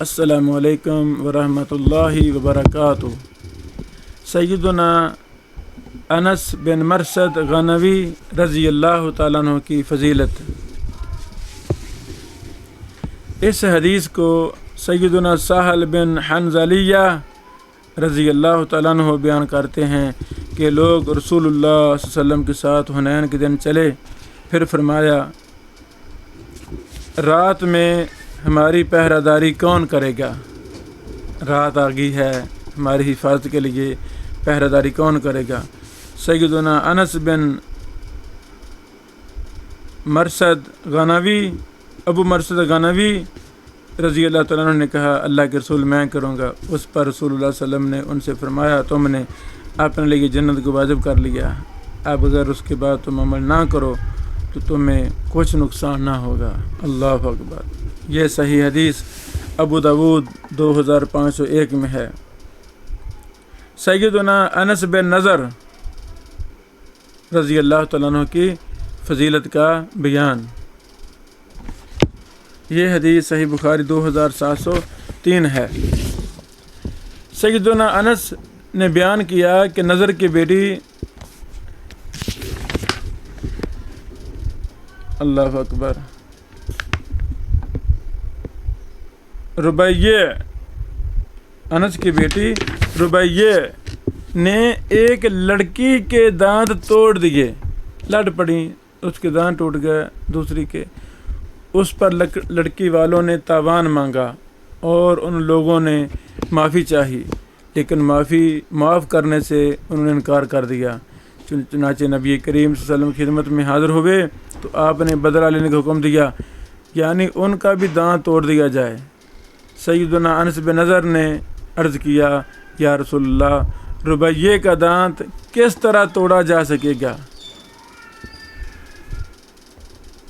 السلام علیکم ورحمۃ اللہ وبرکاتہ۔ سیدنا انس بن مرثد غنوی رضی اللہ تعالیٰ عنہ کی فضیلت۔ اس حدیث کو سیدنا سہل بن حنظلیہ رضی اللہ تعالیٰ عنہ بیان کرتے ہیں کہ لوگ رسول اللہ صلی اللہ علیہ وسلم کے ساتھ حنین کے دن چلے، پھر فرمایا رات میں ہماری پہرہ داری کون کرے گا؟ رات آ گئی ہے، ہماری حفاظت کے لیے پہرہ داری کون کرے گا؟ سیدنا انس بن مرثد غنوی ابو مرثد غنوی رضی اللہ تعالیٰ عنہ نے کہا اللہ کے رسول میں کروں گا۔ اس پر رسول اللہ صلی اللہ علیہ وسلم نے ان سے فرمایا تم نے اپنے لیے جنت کو واجب کر لیا، اب اگر اس کے بعد تم عمل نہ کرو تو تمہیں کچھ نقصان نہ ہوگا۔ اللہ اکبر۔ یہ صحیح حدیث ابو داود 2501 میں ہے۔ سیدنا انس بن نضر رضی اللہ تعالیٰ عنہ کی فضیلت کا بیان۔ یہ حدیث صحیح بخاری 2703 ہے۔ سیدنا انس نے بیان کیا کہ نضر کی بیٹی اللہ اکبر ربیع، انس کی بیٹی ربیع نے ایک لڑکی کے دانت توڑ دیے، لڑ پڑی، اس کے دانت ٹوٹ گئے دوسری کے۔ اس پر لڑکی والوں نے تاوان مانگا اور ان لوگوں نے معافی چاہی، لیکن معاف کرنے سے انہوں نے انکار کر دیا۔ چنانچہ نبی کریم صلی اللہ علیہ وسلم کی خدمت میں حاضر ہوئے تو آپ نے بدلہ لینے کا حکم دیا، یعنی ان کا بھی دانت توڑ دیا جائے۔ سیدنا انس بن نضر نے عرض کیا یا رسول اللہ، ربیع کا دانت کس طرح توڑا جا سکے گا؟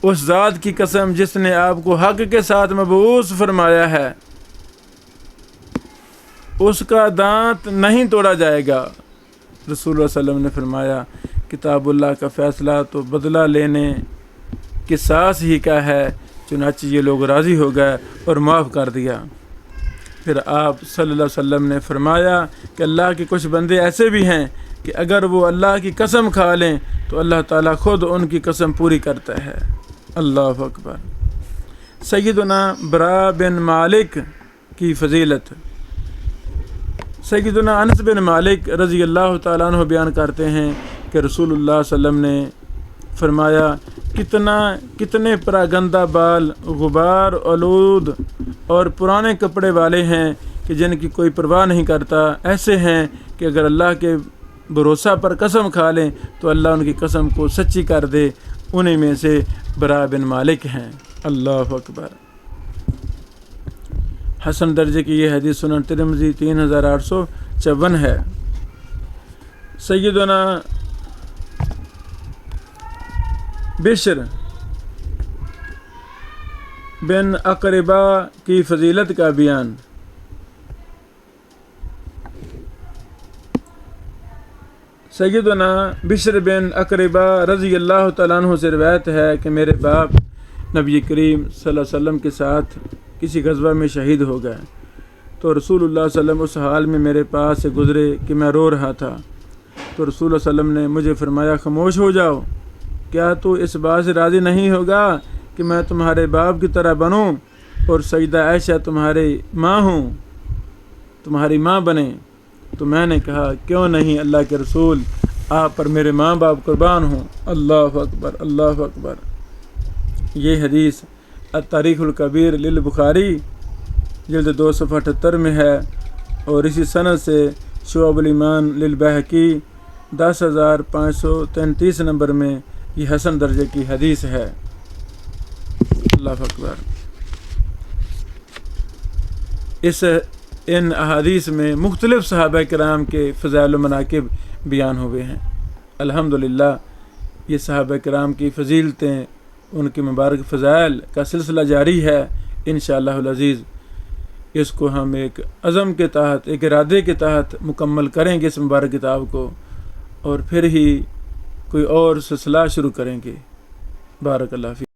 اس ذات کی قسم جس نے آپ کو حق کے ساتھ مبعوث فرمایا ہے، اس کا دانت نہیں توڑا جائے گا۔ رسول اللہ صلی اللہ علیہ وسلم نے فرمایا کتاب اللہ کا فیصلہ تو بدلہ لینے قصاص ہی کا ہے۔ چنانچہ یہ لوگ راضی ہو گئے اور معاف کر دیا۔ پھر آپ صلی اللہ علیہ وسلم نے فرمایا کہ اللہ کے کچھ بندے ایسے بھی ہیں کہ اگر وہ اللہ کی قسم کھا لیں تو اللہ تعالیٰ خود ان کی قسم پوری کرتا ہے۔ اللہ اکبر۔ سیدنا برا بن مالک کی فضیلت۔ سیدنا انس بن مالک رضی اللہ تعالیٰ عنہ بیان کرتے ہیں کہ رسول اللہ صلی اللہ علیہ وسلم نے فرمایا کتنے پراگندہ بال، غبار آلود اور پرانے کپڑے والے ہیں کہ جن کی کوئی پرواہ نہیں کرتا، ایسے ہیں کہ اگر اللہ کے بھروسہ پر قسم کھا لیں تو اللہ ان کی قسم کو سچی کر دے۔ انہیں میں سے برا بن مالک ہیں۔ اللہ اکبر۔ حسن درجے کی یہ حدیث سنن ترمذی 3854 ہے۔ سیدنا بشر بن اقربہ کی فضیلت کا بیان۔ سیدنا بشر بن اقربہ رضی اللہ تعالیٰ عنہ سے روایت ہے کہ میرے باپ نبی کریم صلی اللہ علیہ وسلم کے ساتھ کسی غزوہ میں شہید ہو گئے تو رسول اللہ صلی اللہ علیہ وسلم اس حال میں میرے پاس سے گزرے کہ میں رو رہا تھا، تو رسول اللہ صلی اللہ علیہ وسلم نے مجھے فرمایا خاموش ہو جاؤ، کیا تو اس بات سے راضی نہیں ہوگا کہ میں تمہارے باپ کی طرح بنوں اور سیدہ عائشہ تمہاری ماں بنے؟ تو میں نے کہا کیوں نہیں اللہ کے رسول، آپ پر میرے ماں باپ قربان ہوں۔ اللہ اکبر، اللہ اکبر۔ یہ حدیث التاریخ الکبیر للبخاری جلد 278 میں ہے اور اسی سند سے شعب الایمان للبیہقی 10533 نمبر میں یہ حسن درجے کی حدیث ہے۔ اللہ اکبر۔ ان احادیث میں مختلف صحابہ کرام کے فضائل و مناقب بیان ہوئے ہیں۔ الحمدللہ یہ صحابہ کرام کی فضیلتیں، ان کے مبارک فضائل کا سلسلہ جاری ہے۔ انشاءاللہ العزیز اس کو ہم ایک عزم کے تحت، ایک ارادے کے تحت مکمل کریں گے اس مبارک کتاب کو، اور پھر ہی کوئی اور سلسلہ شروع کریں گے۔ بارک اللہ فیک۔